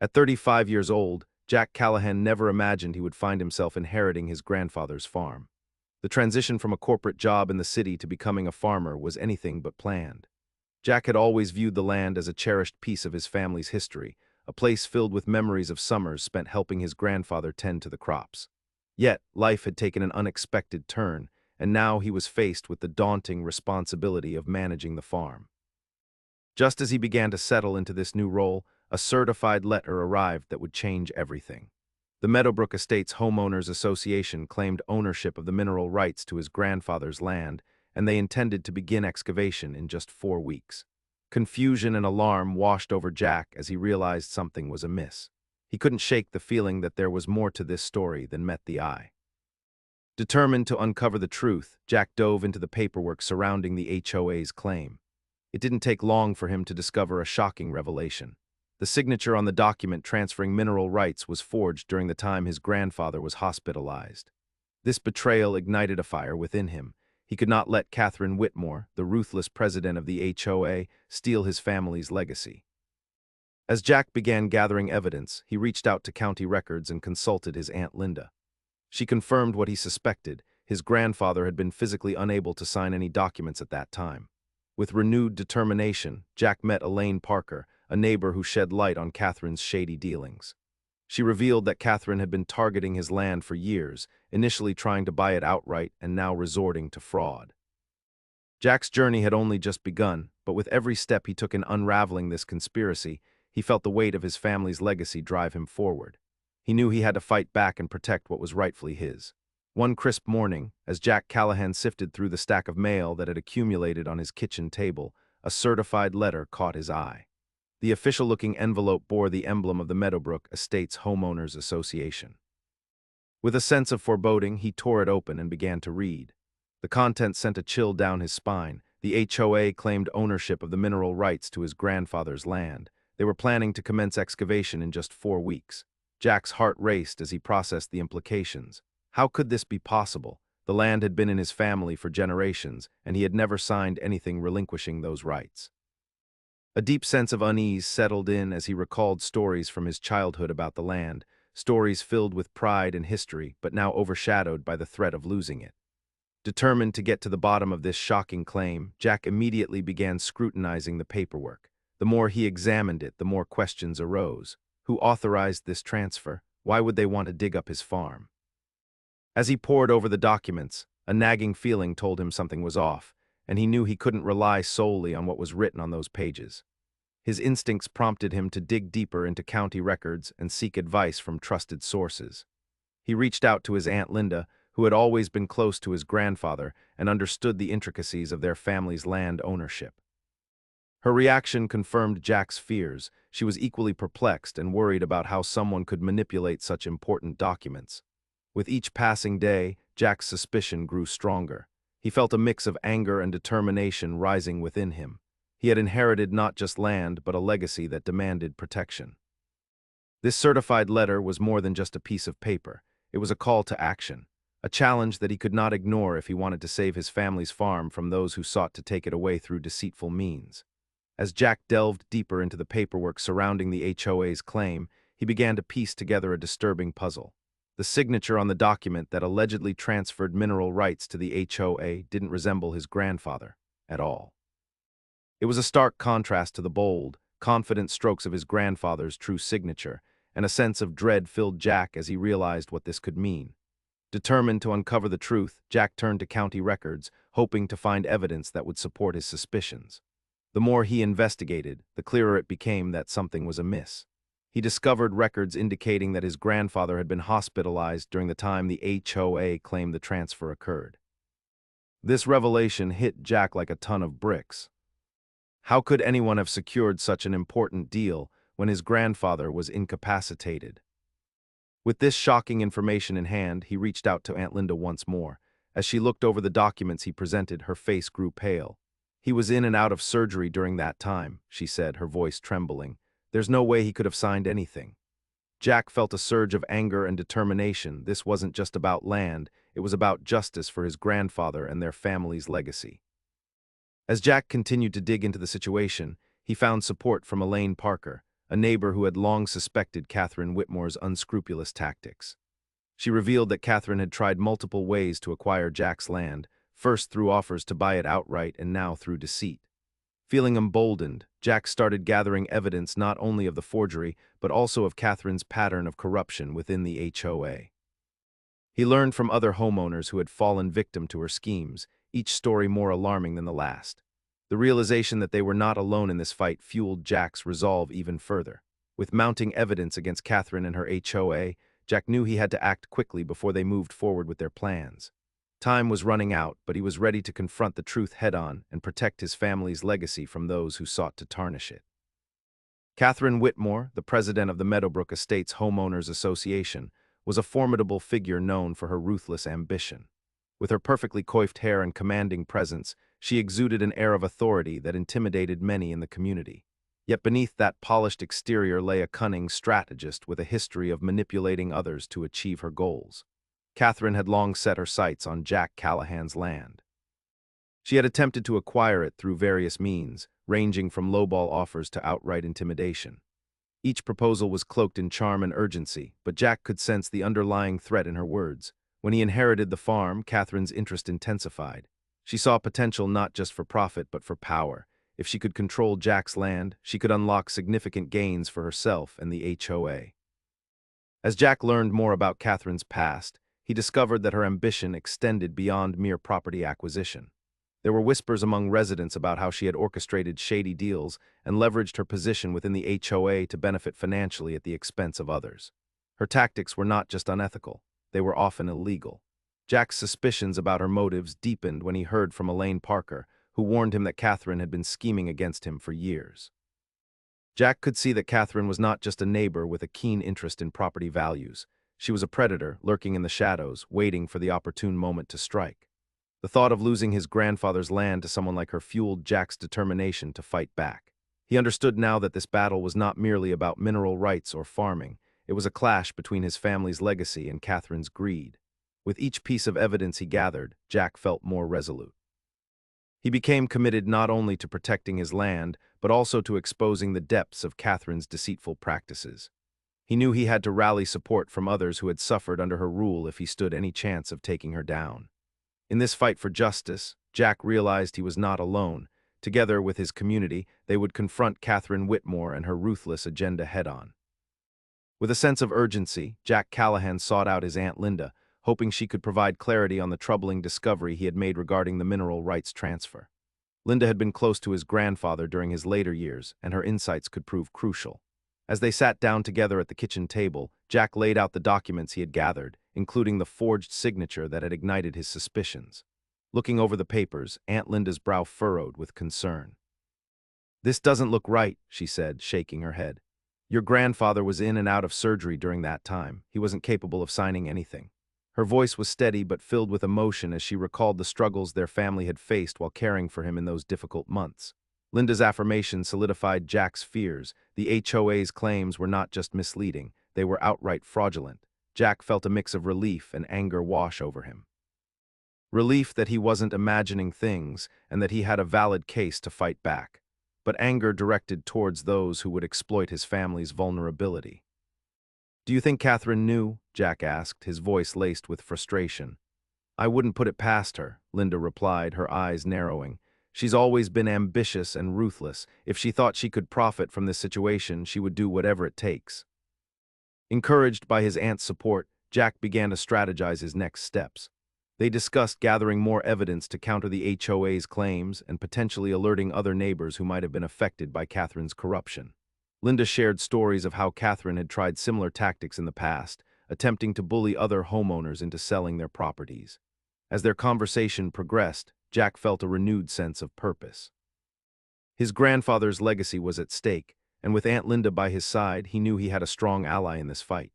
At 35 years old, Jack Callahan never imagined he would find himself inheriting his grandfather's farm. The transition from a corporate job in the city to becoming a farmer was anything but planned. Jack had always viewed the land as a cherished piece of his family's history, a place filled with memories of summers spent helping his grandfather tend to the crops. Yet, life had taken an unexpected turn, and now he was faced with the daunting responsibility of managing the farm. Just as he began to settle into this new role, a certified letter arrived that would change everything. The Meadowbrook Estates Homeowners Association claimed ownership of the mineral rights to his grandfather's land, and they intended to begin excavation in just 4 weeks. Confusion and alarm washed over Jack as he realized something was amiss. He couldn't shake the feeling that there was more to this story than met the eye. Determined to uncover the truth, Jack dove into the paperwork surrounding the HOA's claim. It didn't take long for him to discover a shocking revelation. The signature on the document transferring mineral rights was forged during the time his grandfather was hospitalized. This betrayal ignited a fire within him. He could not let Catherine Whitmore, the ruthless president of the HOA, steal his family's legacy. As Jack began gathering evidence, he reached out to county records and consulted his Aunt Linda. She confirmed what he suspected. His grandfather had been physically unable to sign any documents at that time. With renewed determination, Jack met Elaine Parker, a neighbor who shed light on Catherine's shady dealings. She revealed that Catherine had been targeting his land for years, initially trying to buy it outright and now resorting to fraud. Jack's journey had only just begun, but with every step he took in unraveling this conspiracy, he felt the weight of his family's legacy drive him forward. He knew he had to fight back and protect what was rightfully his. One crisp morning, as Jack Callahan sifted through the stack of mail that had accumulated on his kitchen table, a certified letter caught his eye. The official-looking envelope bore the emblem of the Meadowbrook Estates Homeowners Association. With a sense of foreboding, he tore it open and began to read. The contents sent a chill down his spine. The HOA claimed ownership of the mineral rights to his grandfather's land. They were planning to commence excavation in just 4 weeks. Jack's heart raced as he processed the implications. How could this be possible? The land had been in his family for generations, and he had never signed anything relinquishing those rights. A deep sense of unease settled in as he recalled stories from his childhood about the land, stories filled with pride and history, but now overshadowed by the threat of losing it. Determined to get to the bottom of this shocking claim, Jack immediately began scrutinizing the paperwork. The more he examined it, the more questions arose. Who authorized this transfer? Why would they want to dig up his farm? As he pored over the documents, a nagging feeling told him something was off, and he knew he couldn't rely solely on what was written on those pages. His instincts prompted him to dig deeper into county records and seek advice from trusted sources. He reached out to his Aunt Linda, who had always been close to his grandfather and understood the intricacies of their family's land ownership. Her reaction confirmed Jack's fears. She was equally perplexed and worried about how someone could manipulate such important documents. With each passing day, Jack's suspicion grew stronger. He felt a mix of anger and determination rising within him. He had inherited not just land, but a legacy that demanded protection. This certified letter was more than just a piece of paper. It was a call to action, a challenge that he could not ignore if he wanted to save his family's farm from those who sought to take it away through deceitful means. As Jack delved deeper into the paperwork surrounding the HOA's claim, he began to piece together a disturbing puzzle. The signature on the document that allegedly transferred mineral rights to the HOA didn't resemble his grandfather at all. It was a stark contrast to the bold, confident strokes of his grandfather's true signature, and a sense of dread filled Jack as he realized what this could mean. Determined to uncover the truth, Jack turned to county records, hoping to find evidence that would support his suspicions. The more he investigated, the clearer it became that something was amiss. He discovered records indicating that his grandfather had been hospitalized during the time the HOA claimed the transfer occurred. This revelation hit Jack like a ton of bricks. How could anyone have secured such an important deal when his grandfather was incapacitated? With this shocking information in hand, he reached out to Aunt Linda once more. As she looked over the documents he presented, her face grew pale. "He was in and out of surgery during that time," she said, her voice trembling. "There's no way he could have signed anything." Jack felt a surge of anger and determination. This wasn't just about land, it was about justice for his grandfather and their family's legacy. As Jack continued to dig into the situation, he found support from Elaine Parker, a neighbor who had long suspected Catherine Whitmore's unscrupulous tactics. She revealed that Catherine had tried multiple ways to acquire Jack's land, first through offers to buy it outright and now through deceit. Feeling emboldened, Jack started gathering evidence not only of the forgery, but also of Catherine's pattern of corruption within the HOA. He learned from other homeowners who had fallen victim to her schemes, each story more alarming than the last. The realization that they were not alone in this fight fueled Jack's resolve even further. With mounting evidence against Catherine and her HOA, Jack knew he had to act quickly before they moved forward with their plans. Time was running out, but he was ready to confront the truth head-on and protect his family's legacy from those who sought to tarnish it. Catherine Whitmore, the president of the Meadowbrook Estates Homeowners Association, was a formidable figure known for her ruthless ambition. With her perfectly coiffed hair and commanding presence, she exuded an air of authority that intimidated many in the community. Yet beneath that polished exterior lay a cunning strategist with a history of manipulating others to achieve her goals. Catherine had long set her sights on Jack Callahan's land. She had attempted to acquire it through various means, ranging from lowball offers to outright intimidation. Each proposal was cloaked in charm and urgency, but Jack could sense the underlying threat in her words. When he inherited the farm, Catherine's interest intensified. She saw potential not just for profit but for power. If she could control Jack's land, she could unlock significant gains for herself and the HOA. As Jack learned more about Catherine's past, he discovered that her ambition extended beyond mere property acquisition. There were whispers among residents about how she had orchestrated shady deals and leveraged her position within the HOA to benefit financially at the expense of others. Her tactics were not just unethical, they were often illegal. Jack's suspicions about her motives deepened when he heard from Elaine Parker, who warned him that Catherine had been scheming against him for years. Jack could see that Catherine was not just a neighbor with a keen interest in property values. She was a predator lurking in the shadows, waiting for the opportune moment to strike. The thought of losing his grandfather's land to someone like her fueled Jack's determination to fight back. He understood now that this battle was not merely about mineral rights or farming. It was a clash between his family's legacy and Catherine's greed. With each piece of evidence he gathered, Jack felt more resolute. He became committed not only to protecting his land, but also to exposing the depths of Catherine's deceitful practices. He knew he had to rally support from others who had suffered under her rule if he stood any chance of taking her down. In this fight for justice, Jack realized he was not alone. Together with his community, they would confront Catherine Whitmore and her ruthless agenda head-on. With a sense of urgency, Jack Callahan sought out his Aunt Linda, hoping she could provide clarity on the troubling discovery he had made regarding the mineral rights transfer. Linda had been close to his grandfather during his later years, and her insights could prove crucial. As they sat down together at the kitchen table, Jack laid out the documents he had gathered, including the forged signature that had ignited his suspicions. Looking over the papers, Aunt Linda's brow furrowed with concern. "This doesn't look right," she said, shaking her head. "Your grandfather was in and out of surgery during that time. He wasn't capable of signing anything." Her voice was steady but filled with emotion as she recalled the struggles their family had faced while caring for him in those difficult months. Linda's affirmation solidified Jack's fears. The HOA's claims were not just misleading, they were outright fraudulent. Jack felt a mix of relief and anger wash over him. Relief that he wasn't imagining things and that he had a valid case to fight back, but anger directed towards those who would exploit his family's vulnerability. "Do you think Catherine knew?" Jack asked, his voice laced with frustration. "I wouldn't put it past her," Linda replied, her eyes narrowing. "She's always been ambitious and ruthless. If she thought she could profit from this situation, she would do whatever it takes." Encouraged by his aunt's support, Jack began to strategize his next steps. They discussed gathering more evidence to counter the HOA's claims and potentially alerting other neighbors who might have been affected by Catherine's corruption. Linda shared stories of how Catherine had tried similar tactics in the past, attempting to bully other homeowners into selling their properties. As their conversation progressed, Jack felt a renewed sense of purpose. His grandfather's legacy was at stake, and with Aunt Linda by his side, he knew he had a strong ally in this fight.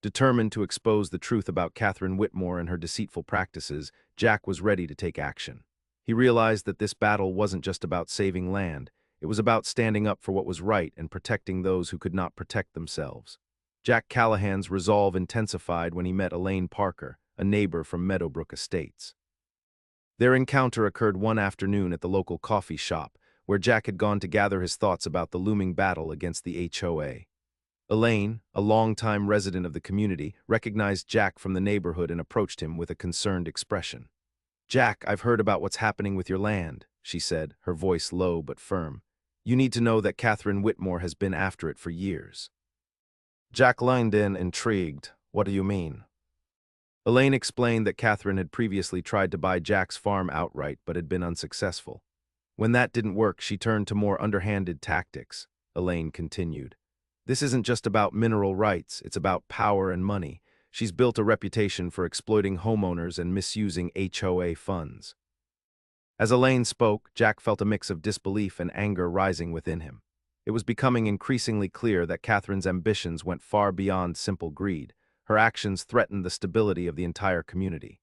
Determined to expose the truth about Catherine Whitmore and her deceitful practices, Jack was ready to take action. He realized that this battle wasn't just about saving land. It was about standing up for what was right and protecting those who could not protect themselves. Jack Callahan's resolve intensified when he met Elaine Parker, a neighbor from Meadowbrook Estates. Their encounter occurred one afternoon at the local coffee shop, where Jack had gone to gather his thoughts about the looming battle against the HOA. Elaine, a longtime resident of the community, recognized Jack from the neighborhood and approached him with a concerned expression. "Jack, I've heard about what's happening with your land," she said, her voice low but firm. "You need to know that Catherine Whitmore has been after it for years." Jack leaned in, intrigued. "What do you mean?" Elaine explained that Catherine had previously tried to buy Jack's farm outright but had been unsuccessful. When that didn't work, she turned to more underhanded tactics, Elaine continued. "This isn't just about mineral rights, it's about power and money. She's built a reputation for exploiting homeowners and misusing HOA funds." As Elaine spoke, Jack felt a mix of disbelief and anger rising within him. It was becoming increasingly clear that Catherine's ambitions went far beyond simple greed. Her actions threatened the stability of the entire community.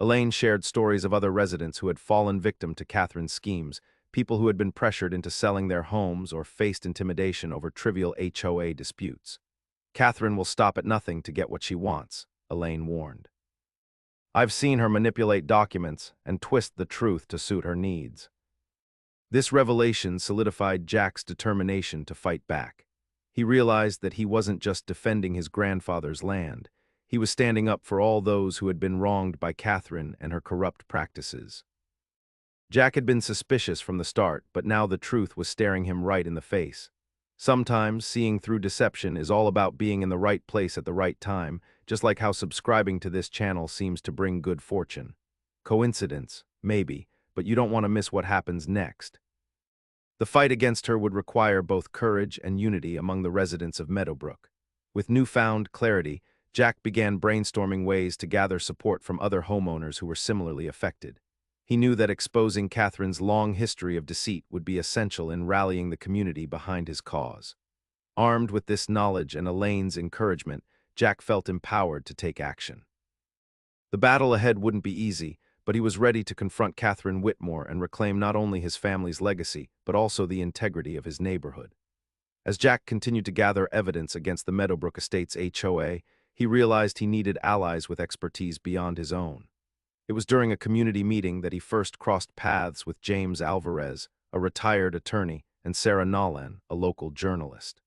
Elaine shared stories of other residents who had fallen victim to Catherine's schemes, people who had been pressured into selling their homes or faced intimidation over trivial HOA disputes. "Catherine will stop at nothing to get what she wants," Elaine warned. "I've seen her manipulate documents and twist the truth to suit her needs." This revelation solidified Jack's determination to fight back. He realized that he wasn't just defending his grandfather's land. He was standing up for all those who had been wronged by Catherine and her corrupt practices. Jack had been suspicious from the start, but now the truth was staring him right in the face. Sometimes, seeing through deception is all about being in the right place at the right time, just like how subscribing to this channel seems to bring good fortune. Coincidence? Maybe, but you don't want to miss what happens next. The fight against her would require both courage and unity among the residents of Meadowbrook. With newfound clarity, Jack began brainstorming ways to gather support from other homeowners who were similarly affected. He knew that exposing Catherine's long history of deceit would be essential in rallying the community behind his cause. Armed with this knowledge and Elaine's encouragement, Jack felt empowered to take action. The battle ahead wouldn't be easy, but he was ready to confront Catherine Whitmore and reclaim not only his family's legacy, but also the integrity of his neighborhood. As Jack continued to gather evidence against the Meadowbrook Estates HOA, he realized he needed allies with expertise beyond his own. It was during a community meeting that he first crossed paths with James Alvarez, a retired attorney, and Sarah Nolan, a local journalist.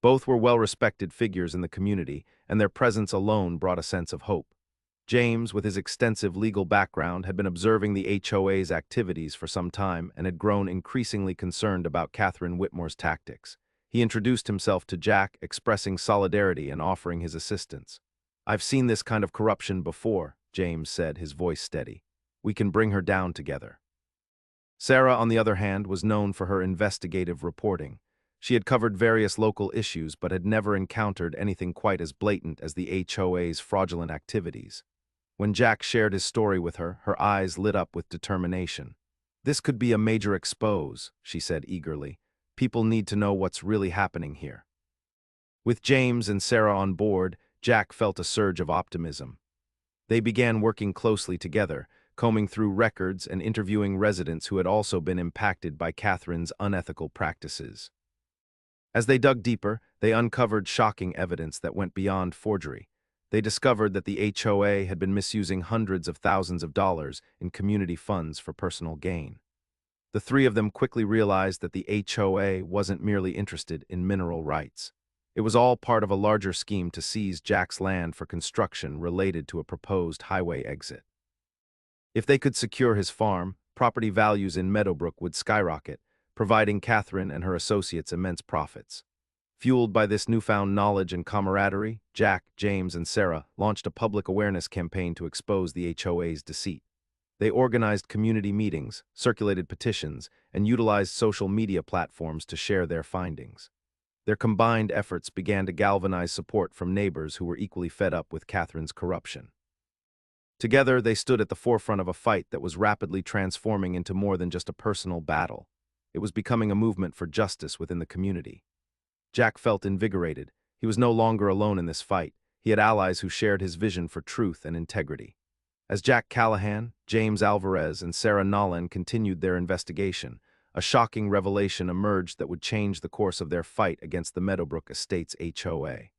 Both were well-respected figures in the community, and their presence alone brought a sense of hope. James, with his extensive legal background, had been observing the HOA's activities for some time and had grown increasingly concerned about Catherine Whitmore's tactics. He introduced himself to Jack, expressing solidarity and offering his assistance. "I've seen this kind of corruption before," James said, his voice steady. "We can bring her down together." Sarah, on the other hand, was known for her investigative reporting. She had covered various local issues but had never encountered anything quite as blatant as the HOA's fraudulent activities. When Jack shared his story with her, her eyes lit up with determination. "This could be a major expose," she said eagerly. "People need to know what's really happening here." With James and Sarah on board, Jack felt a surge of optimism. They began working closely together, combing through records and interviewing residents who had also been impacted by Catherine's unethical practices. As they dug deeper, they uncovered shocking evidence that went beyond forgery. They discovered that the HOA had been misusing hundreds of thousands of dollars in community funds for personal gain. The three of them quickly realized that the HOA wasn't merely interested in mineral rights. It was all part of a larger scheme to seize Jack's land for construction related to a proposed highway exit. If they could secure his farm, property values in Meadowbrook would skyrocket, providing Catherine and her associates immense profits. Fueled by this newfound knowledge and camaraderie, Jack, James, and Sarah launched a public awareness campaign to expose the HOA's deceit. They organized community meetings, circulated petitions, and utilized social media platforms to share their findings. Their combined efforts began to galvanize support from neighbors who were equally fed up with Catherine's corruption. Together, they stood at the forefront of a fight that was rapidly transforming into more than just a personal battle. It was becoming a movement for justice within the community. Jack felt invigorated. He was no longer alone in this fight. He had allies who shared his vision for truth and integrity. As Jack Callahan, James Alvarez, and Sarah Nolan continued their investigation, a shocking revelation emerged that would change the course of their fight against the Meadowbrook Estates HOA.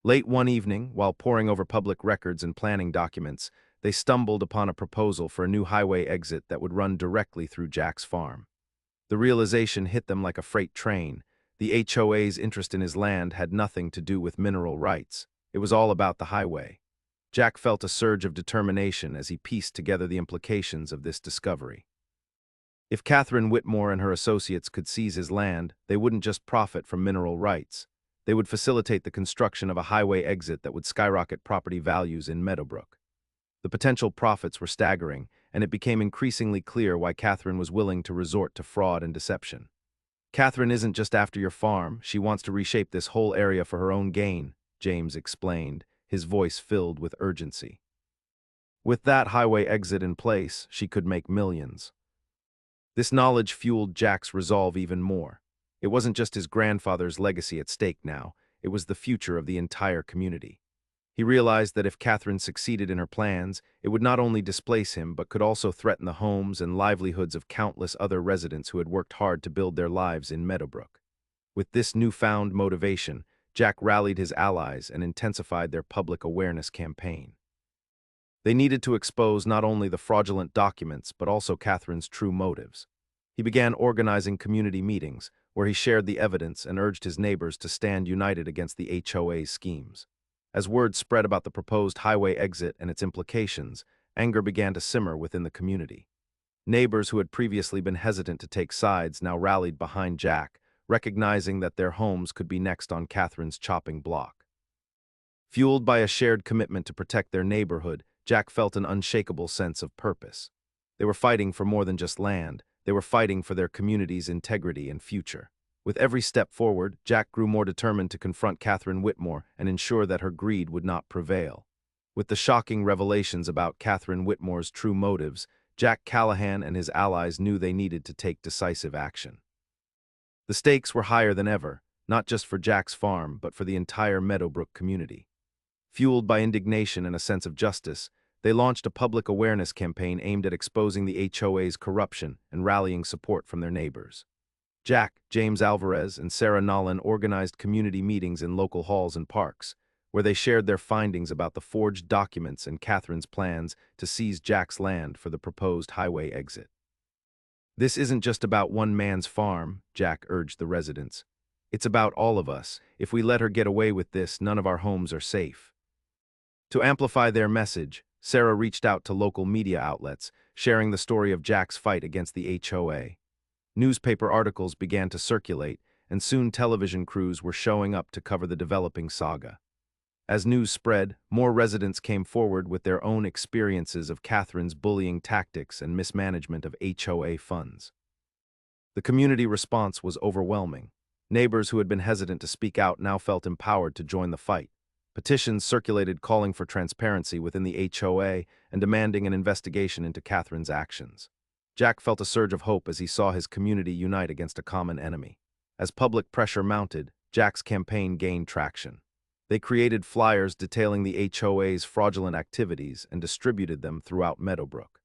Late one evening, while poring over public records and planning documents, they stumbled upon a proposal for a new highway exit that would run directly through Jack's farm. The realization hit them like a freight train. The HOA's interest in his land had nothing to do with mineral rights. It was all about the highway. Jack felt a surge of determination as he pieced together the implications of this discovery. If Catherine Whitmore and her associates could seize his land, they wouldn't just profit from mineral rights. They would facilitate the construction of a highway exit that would skyrocket property values in Meadowbrook. The potential profits were staggering, and it became increasingly clear why Catherine was willing to resort to fraud and deception. Catherine isn't just after your farm, she wants to reshape this whole area for her own gain, James explained, his voice filled with urgency. With that highway exit in place, she could make millions. This knowledge fueled Jack's resolve even more. It wasn't just his grandfather's legacy at stake now, it was the future of the entire community. He realized that if Catherine succeeded in her plans, it would not only displace him but could also threaten the homes and livelihoods of countless other residents who had worked hard to build their lives in Meadowbrook. With this newfound motivation, Jack rallied his allies and intensified their public awareness campaign. They needed to expose not only the fraudulent documents but also Catherine's true motives. He began organizing community meetings, where he shared the evidence and urged his neighbors to stand united against the HOA's schemes. As word spread about the proposed highway exit and its implications, anger began to simmer within the community. Neighbors who had previously been hesitant to take sides now rallied behind Jack, recognizing that their homes could be next on Catherine's chopping block. Fueled by a shared commitment to protect their neighborhood, Jack felt an unshakable sense of purpose. They were fighting for more than just land, they were fighting for their community's integrity and future. With every step forward, Jack grew more determined to confront Catherine Whitmore and ensure that her greed would not prevail. With the shocking revelations about Catherine Whitmore's true motives, Jack Callahan and his allies knew they needed to take decisive action. The stakes were higher than ever, not just for Jack's farm, but for the entire Meadowbrook community. Fueled by indignation and a sense of justice, they launched a public awareness campaign aimed at exposing the HOA's corruption and rallying support from their neighbors. Jack, James Alvarez, and Sarah Nolan organized community meetings in local halls and parks, where they shared their findings about the forged documents and Catherine's plans to seize Jack's land for the proposed highway exit. "This isn't just about one man's farm," Jack urged the residents. "It's about all of us. If we let her get away with this, none of our homes are safe." To amplify their message, Sarah reached out to local media outlets, sharing the story of Jack's fight against the HOA. Newspaper articles began to circulate, and soon television crews were showing up to cover the developing saga. As news spread, more residents came forward with their own experiences of Catherine's bullying tactics and mismanagement of HOA funds. The community response was overwhelming. Neighbors who had been hesitant to speak out now felt empowered to join the fight. Petitions circulated calling for transparency within the HOA and demanding an investigation into Catherine's actions. Jack felt a surge of hope as he saw his community unite against a common enemy. As public pressure mounted, Jack's campaign gained traction. They created flyers detailing the HOA's fraudulent activities and distributed them throughout Meadowbrook.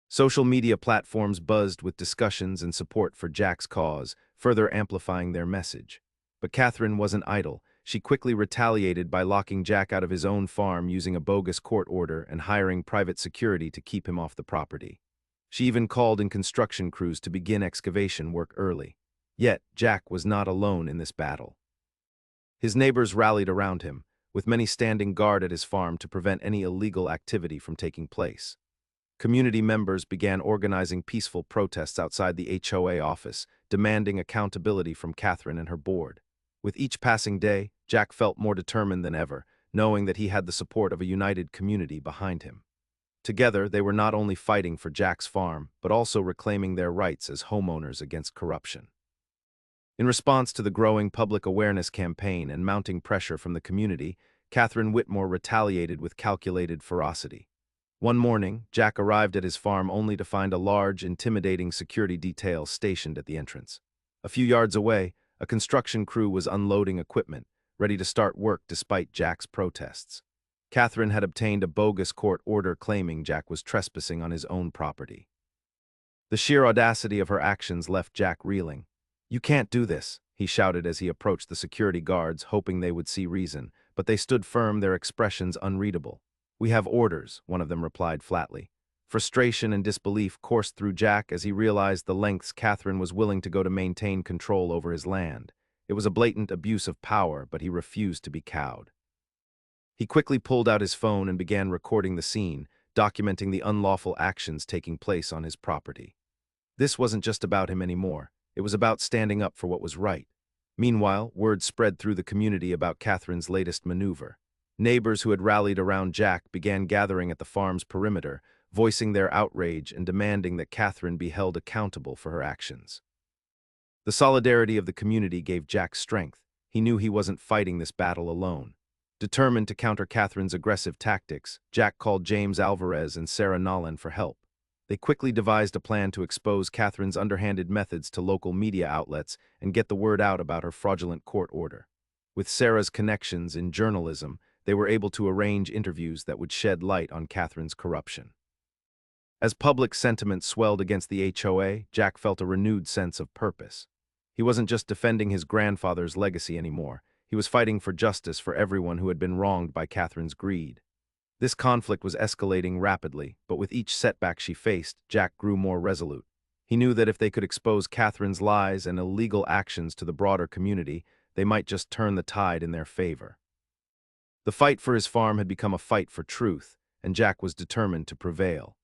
Social media platforms buzzed with discussions and support for Jack's cause, further amplifying their message. But Catherine wasn't idle. She quickly retaliated by locking Jack out of his own farm using a bogus court order and hiring private security to keep him off the property. She even called in construction crews to begin excavation work early. Yet, Jack was not alone in this battle. His neighbors rallied around him, with many standing guard at his farm to prevent any illegal activity from taking place. Community members began organizing peaceful protests outside the HOA office, demanding accountability from Catherine and her board. With each passing day, Jack felt more determined than ever, knowing that he had the support of a united community behind him. Together, they were not only fighting for Jack's farm, but also reclaiming their rights as homeowners against corruption. In response to the growing public awareness campaign and mounting pressure from the community, Catherine Whitmore retaliated with calculated ferocity. One morning, Jack arrived at his farm only to find a large, intimidating security detail stationed at the entrance. A few yards away, a construction crew was unloading equipment, ready to start work despite Jack's protests. Catherine had obtained a bogus court order claiming Jack was trespassing on his own property. The sheer audacity of her actions left Jack reeling. "You can't do this," he shouted as he approached the security guards, hoping they would see reason, but they stood firm, their expressions unreadable. "We have orders," one of them replied flatly. Frustration and disbelief coursed through Jack as he realized the lengths Catherine was willing to go to maintain control over his land. It was a blatant abuse of power, but he refused to be cowed. He quickly pulled out his phone and began recording the scene, documenting the unlawful actions taking place on his property. This wasn't just about him anymore. It was about standing up for what was right. Meanwhile, word spread through the community about Catherine's latest maneuver. Neighbors who had rallied around Jack began gathering at the farm's perimeter, voicing their outrage and demanding that Catherine be held accountable for her actions. The solidarity of the community gave Jack strength. He knew he wasn't fighting this battle alone. Determined to counter Catherine's aggressive tactics, Jack called James Alvarez and Sarah Nolan for help. They quickly devised a plan to expose Catherine's underhanded methods to local media outlets and get the word out about her fraudulent court order. With Sarah's connections in journalism, they were able to arrange interviews that would shed light on Catherine's corruption. As public sentiment swelled against the HOA, Jack felt a renewed sense of purpose. He wasn't just defending his grandfather's legacy anymore. He was fighting for justice for everyone who had been wronged by Catherine's greed. This conflict was escalating rapidly, but with each setback she faced, Jack grew more resolute. He knew that if they could expose Catherine's lies and illegal actions to the broader community, they might just turn the tide in their favor. The fight for his farm had become a fight for truth, and Jack was determined to prevail.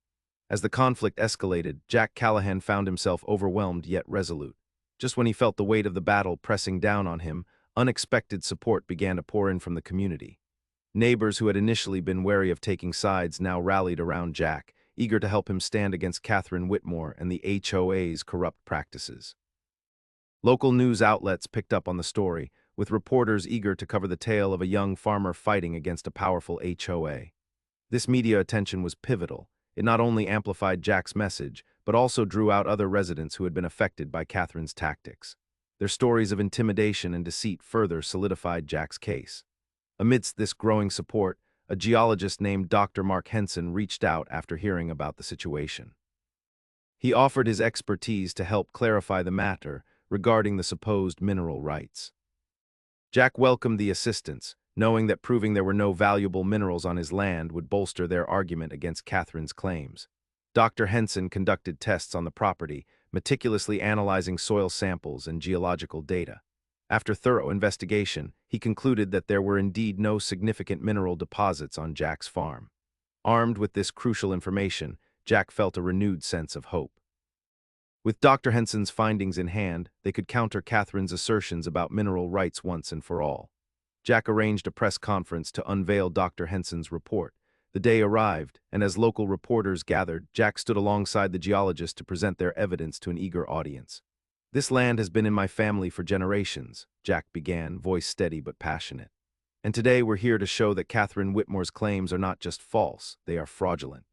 As the conflict escalated, Jack Callahan found himself overwhelmed yet resolute. Just when he felt the weight of the battle pressing down on him, unexpected support began to pour in from the community. Neighbors who had initially been wary of taking sides now rallied around Jack, eager to help him stand against Catherine Whitmore and the HOA's corrupt practices. Local news outlets picked up on the story, with reporters eager to cover the tale of a young farmer fighting against a powerful HOA. This media attention was pivotal. It not only amplified Jack's message, but also drew out other residents who had been affected by Catherine's tactics. Their stories of intimidation and deceit further solidified Jack's case. Amidst this growing support, a geologist named Dr. Mark Henson reached out after hearing about the situation. He offered his expertise to help clarify the matter regarding the supposed mineral rights. Jack welcomed the assistance, knowing that proving there were no valuable minerals on his land would bolster their argument against Catherine's claims. Dr. Henson conducted tests on the property, meticulously analyzing soil samples and geological data. After thorough investigation, he concluded that there were indeed no significant mineral deposits on Jack's farm. Armed with this crucial information, Jack felt a renewed sense of hope. With Dr. Henson's findings in hand, they could counter Catherine's assertions about mineral rights once and for all. Jack arranged a press conference to unveil Dr. Henson's report. The day arrived, and as local reporters gathered, Jack stood alongside the geologist to present their evidence to an eager audience. "This land has been in my family for generations," Jack began, voice steady but passionate. "And today we're here to show that Catherine Whitmore's claims are not just false, they are fraudulent."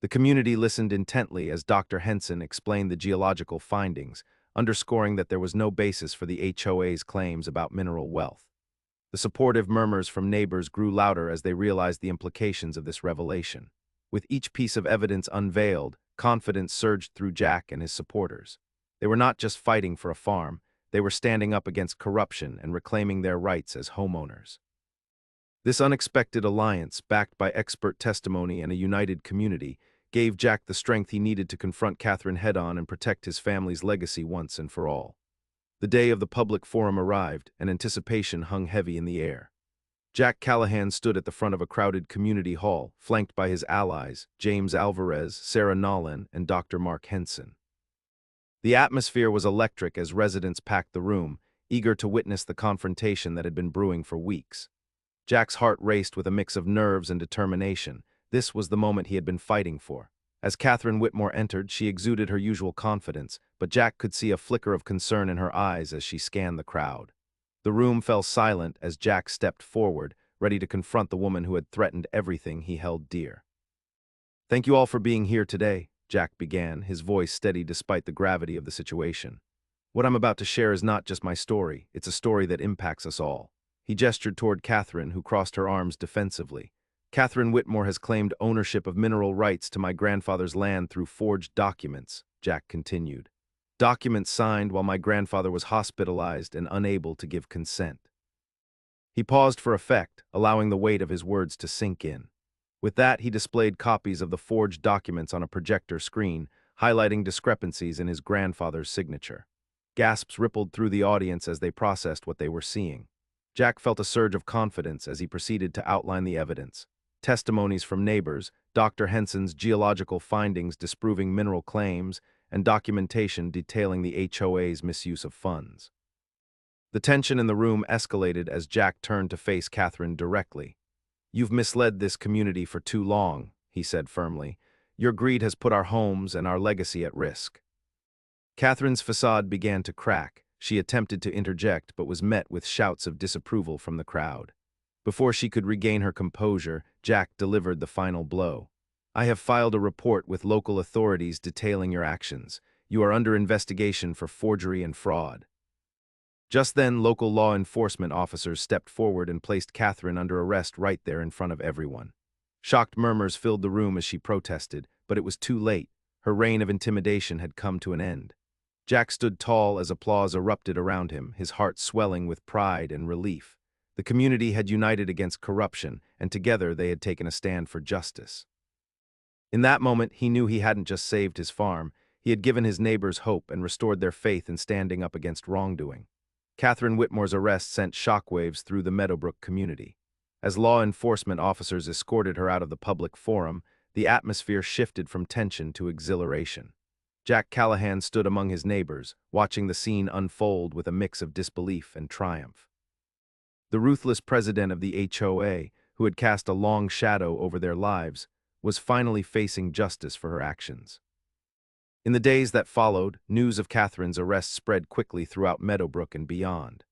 The community listened intently as Dr. Henson explained the geological findings, underscoring that there was no basis for the HOA's claims about mineral wealth. The supportive murmurs from neighbors grew louder as they realized the implications of this revelation. With each piece of evidence unveiled, confidence surged through Jack and his supporters. They were not just fighting for a farm, they were standing up against corruption and reclaiming their rights as homeowners. This unexpected alliance, backed by expert testimony and a united community, gave Jack the strength he needed to confront Catherine head-on and protect his family's legacy once and for all. The day of the public forum arrived, and anticipation hung heavy in the air. Jack Callahan stood at the front of a crowded community hall, flanked by his allies, James Alvarez, Sarah Nolan, and Dr. Mark Henson. The atmosphere was electric as residents packed the room, eager to witness the confrontation that had been brewing for weeks. Jack's heart raced with a mix of nerves and determination. This was the moment he had been fighting for. As Catherine Whitmore entered, she exuded her usual confidence, but Jack could see a flicker of concern in her eyes as she scanned the crowd. The room fell silent as Jack stepped forward, ready to confront the woman who had threatened everything he held dear. "Thank you all for being here today," Jack began, his voice steady despite the gravity of the situation. "What I'm about to share is not just my story, it's a story that impacts us all." He gestured toward Catherine, who crossed her arms defensively. "Catherine Whitmore has claimed ownership of mineral rights to my grandfather's land through forged documents," Jack continued. "Documents signed while my grandfather was hospitalized and unable to give consent." He paused for effect, allowing the weight of his words to sink in. With that, he displayed copies of the forged documents on a projector screen, highlighting discrepancies in his grandfather's signature. Gasps rippled through the audience as they processed what they were seeing. Jack felt a surge of confidence as he proceeded to outline the evidence. Testimonies from neighbors, Dr. Henson's geological findings disproving mineral claims, and documentation detailing the HOA's misuse of funds. The tension in the room escalated as Jack turned to face Catherine directly. "You've misled this community for too long," he said firmly. "Your greed has put our homes and our legacy at risk." Catherine's facade began to crack. She attempted to interject but was met with shouts of disapproval from the crowd. Before she could regain her composure, Jack delivered the final blow. "I have filed a report with local authorities detailing your actions. You are under investigation for forgery and fraud." Just then, local law enforcement officers stepped forward and placed Catherine under arrest right there in front of everyone. Shocked murmurs filled the room as she protested, but it was too late. Her reign of intimidation had come to an end. Jack stood tall as applause erupted around him, his heart swelling with pride and relief. The community had united against corruption, and together they had taken a stand for justice. In that moment, he knew he hadn't just saved his farm, he had given his neighbors hope and restored their faith in standing up against wrongdoing. Catherine Whitmore's arrest sent shockwaves through the Meadowbrook community. As law enforcement officers escorted her out of the public forum, the atmosphere shifted from tension to exhilaration. Jack Callahan stood among his neighbors, watching the scene unfold with a mix of disbelief and triumph. The ruthless president of the HOA, who had cast a long shadow over their lives, was finally facing justice for her actions. In the days that followed, news of Catherine's arrest spread quickly throughout Meadowbrook and beyond.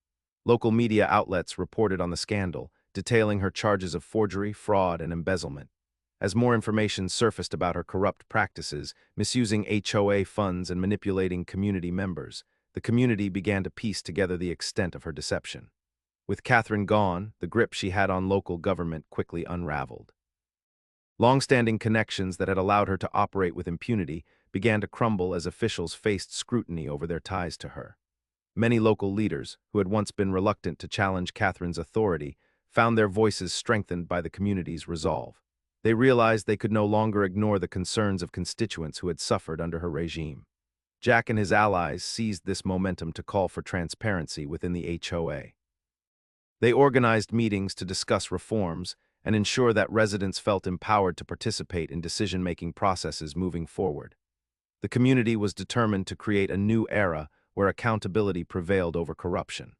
Local media outlets reported on the scandal, detailing her charges of forgery, fraud, and embezzlement. As more information surfaced about her corrupt practices, misusing HOA funds and manipulating community members, the community began to piece together the extent of her deception. With Catherine gone, the grip she had on local government quickly unraveled. Long-standing connections that had allowed her to operate with impunity began to crumble as officials faced scrutiny over their ties to her. Many local leaders, who had once been reluctant to challenge Catherine's authority, found their voices strengthened by the community's resolve. They realized they could no longer ignore the concerns of constituents who had suffered under her regime. Jack and his allies seized this momentum to call for transparency within the HOA. They organized meetings to discuss reforms and ensure that residents felt empowered to participate in decision-making processes moving forward. The community was determined to create a new era where accountability prevailed over corruption.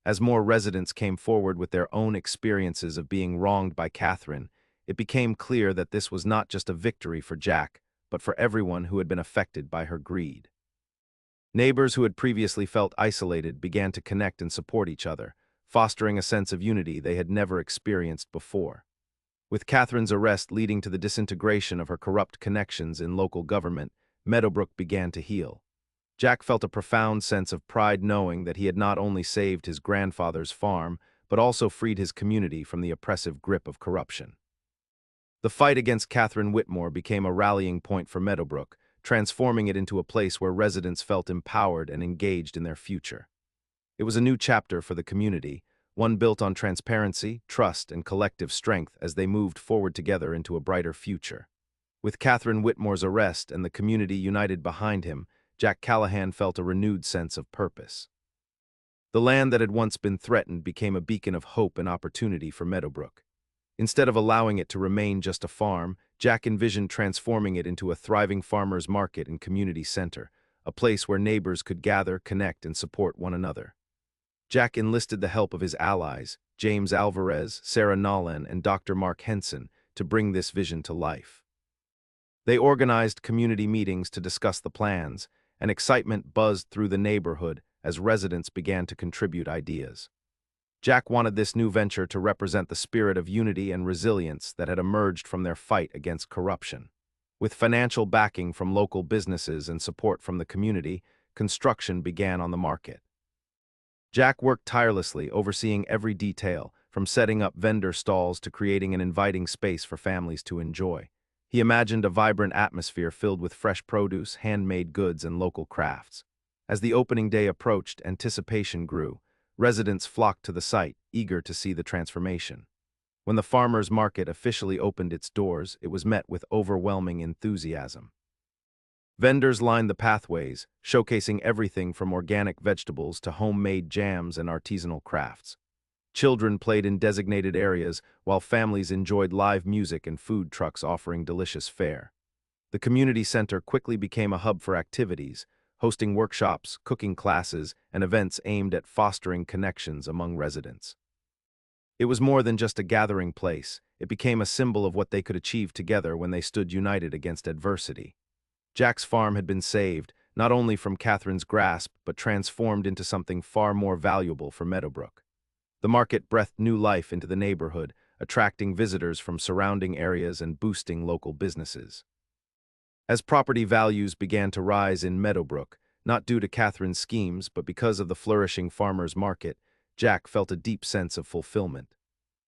As more residents came forward with their own experiences of being wronged by Catherine, it became clear that this was not just a victory for Jack, but for everyone who had been affected by her greed. Neighbors who had previously felt isolated began to connect and support each other, fostering a sense of unity they had never experienced before. With Catherine's arrest leading to the disintegration of her corrupt connections in local government, Meadowbrook began to heal. Jack felt a profound sense of pride knowing that he had not only saved his grandfather's farm, but also freed his community from the oppressive grip of corruption. The fight against Catherine Whitmore became a rallying point for Meadowbrook, transforming it into a place where residents felt empowered and engaged in their future. It was a new chapter for the community, one built on transparency, trust, and collective strength as they moved forward together into a brighter future. With Catherine Whitmore's arrest and the community united behind him, Jack Callahan felt a renewed sense of purpose. The land that had once been threatened became a beacon of hope and opportunity for Meadowbrook. Instead of allowing it to remain just a farm, Jack envisioned transforming it into a thriving farmers' market and community center, a place where neighbors could gather, connect, and support one another. Jack enlisted the help of his allies, James Alvarez, Sarah Nolan, and Dr. Mark Henson, to bring this vision to life. They organized community meetings to discuss the plans, and excitement buzzed through the neighborhood as residents began to contribute ideas. Jack wanted this new venture to represent the spirit of unity and resilience that had emerged from their fight against corruption. With financial backing from local businesses and support from the community, construction began on the market. Jack worked tirelessly, overseeing every detail, from setting up vendor stalls to creating an inviting space for families to enjoy. He imagined a vibrant atmosphere filled with fresh produce, handmade goods, and local crafts. As the opening day approached, anticipation grew. Residents flocked to the site, eager to see the transformation. When the farmers' market officially opened its doors, it was met with overwhelming enthusiasm. Vendors lined the pathways, showcasing everything from organic vegetables to homemade jams and artisanal crafts. Children played in designated areas, while families enjoyed live music and food trucks offering delicious fare. The community center quickly became a hub for activities, hosting workshops, cooking classes, and events aimed at fostering connections among residents. It was more than just a gathering place, it became a symbol of what they could achieve together when they stood united against adversity. Jack's farm had been saved, not only from Catherine's grasp, but transformed into something far more valuable for Meadowbrook. The market breathed new life into the neighborhood, attracting visitors from surrounding areas and boosting local businesses. As property values began to rise in Meadowbrook, not due to Catherine's schemes but because of the flourishing farmers' market, Jack felt a deep sense of fulfillment.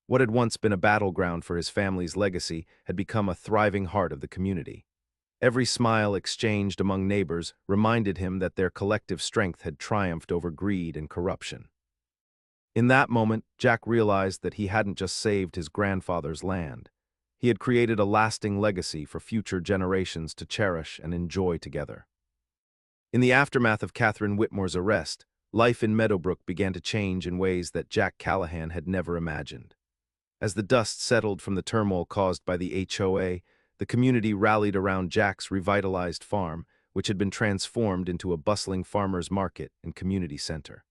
What had once been a battleground for his family's legacy had become a thriving heart of the community. Every smile exchanged among neighbors reminded him that their collective strength had triumphed over greed and corruption. In that moment, Jack realized that he hadn't just saved his grandfather's land. He had created a lasting legacy for future generations to cherish and enjoy together. In the aftermath of Catherine Whitmore's arrest, life in Meadowbrook began to change in ways that Jack Callahan had never imagined. As the dust settled from the turmoil caused by the HOA, the community rallied around Jack's revitalized farm, which had been transformed into a bustling farmers' market and community center.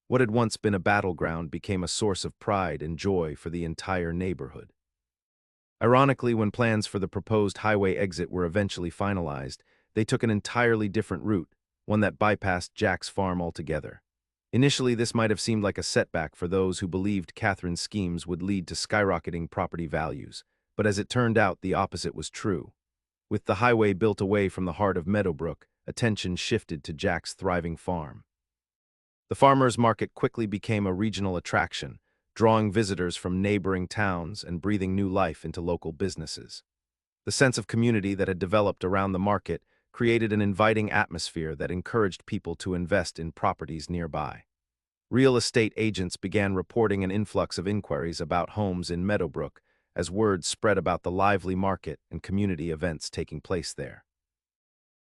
What had once been a battleground became a source of pride and joy for the entire neighborhood. Ironically, when plans for the proposed highway exit were eventually finalized, they took an entirely different route, one that bypassed Jack's farm altogether. Initially, this might have seemed like a setback for those who believed Catherine's schemes would lead to skyrocketing property values, but as it turned out, the opposite was true. With the highway built away from the heart of Meadowbrook, attention shifted to Jack's thriving farm. The farmers' market quickly became a regional attraction, drawing visitors from neighboring towns and breathing new life into local businesses. The sense of community that had developed around the market created an inviting atmosphere that encouraged people to invest in properties nearby. Real estate agents began reporting an influx of inquiries about homes in Meadowbrook as word spread about the lively market and community events taking place there.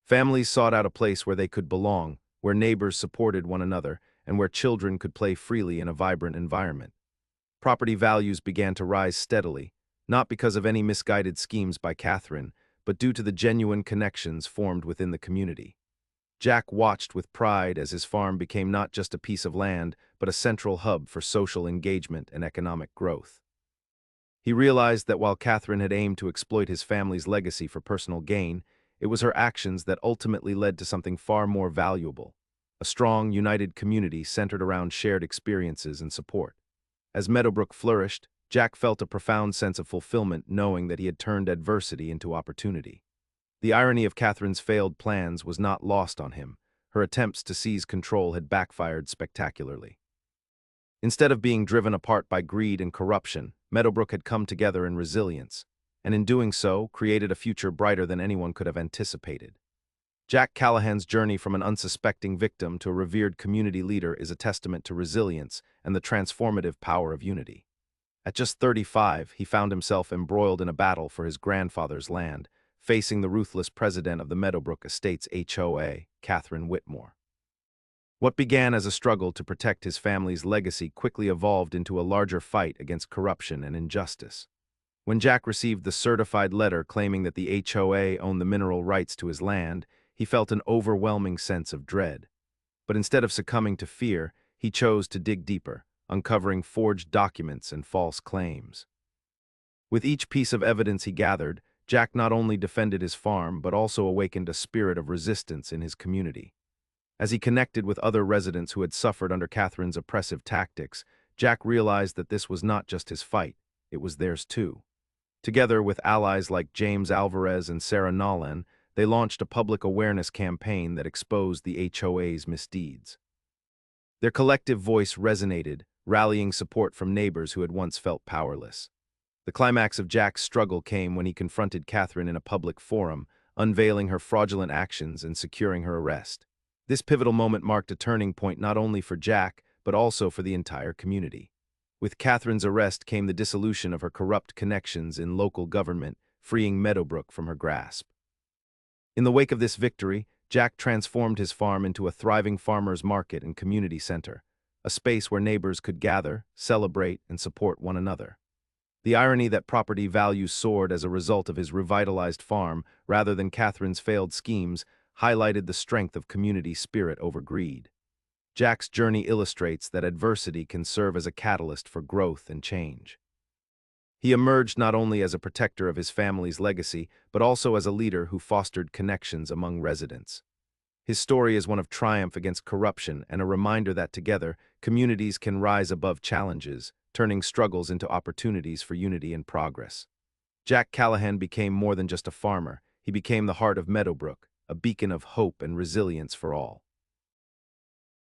Families sought out a place where they could belong, where neighbors supported one another, and where children could play freely in a vibrant environment. Property values began to rise steadily, not because of any misguided schemes by Catherine, but due to the genuine connections formed within the community. Jack watched with pride as his farm became not just a piece of land, but a central hub for social engagement and economic growth. He realized that while Catherine had aimed to exploit his family's legacy for personal gain, it was her actions that ultimately led to something far more valuable, a strong, united community centered around shared experiences and support. As Meadowbrook flourished, Jack felt a profound sense of fulfillment knowing that he had turned adversity into opportunity. The irony of Catherine's failed plans was not lost on him. Her attempts to seize control had backfired spectacularly. Instead of being driven apart by greed and corruption, Meadowbrook had come together in resilience, and in doing so, created a future brighter than anyone could have anticipated. Jack Callahan's journey from an unsuspecting victim to a revered community leader is a testament to resilience and the transformative power of unity. At just 35, he found himself embroiled in a battle for his grandfather's land, facing the ruthless president of the Meadowbrook Estates HOA, Catherine Whitmore. What began as a struggle to protect his family's legacy quickly evolved into a larger fight against corruption and injustice. When Jack received the certified letter claiming that the HOA owned the mineral rights to his land, he felt an overwhelming sense of dread. But instead of succumbing to fear, he chose to dig deeper, uncovering forged documents and false claims. With each piece of evidence he gathered, Jack not only defended his farm but also awakened a spirit of resistance in his community. As he connected with other residents who had suffered under Catherine's oppressive tactics, Jack realized that this was not just his fight, it was theirs too. Together with allies like James Alvarez and Sarah Nolan, they launched a public awareness campaign that exposed the HOA's misdeeds. Their collective voice resonated, rallying support from neighbors who had once felt powerless. The climax of Jack's struggle came when he confronted Catherine in a public forum, unveiling her fraudulent actions and securing her arrest. This pivotal moment marked a turning point not only for Jack, but also for the entire community. With Catherine's arrest came the dissolution of her corrupt connections in local government, freeing Meadowbrook from her grasp. In the wake of this victory, Jack transformed his farm into a thriving farmers' market and community center, a space where neighbors could gather, celebrate, and support one another. The irony that property values soared as a result of his revitalized farm rather than Catherine's failed schemes highlighted the strength of community spirit over greed. Jack's journey illustrates that adversity can serve as a catalyst for growth and change. He emerged not only as a protector of his family's legacy, but also as a leader who fostered connections among residents. His story is one of triumph against corruption and a reminder that together, communities can rise above challenges, turning struggles into opportunities for unity and progress. Jack Callahan became more than just a farmer. He became the heart of Meadowbrook, a beacon of hope and resilience for all.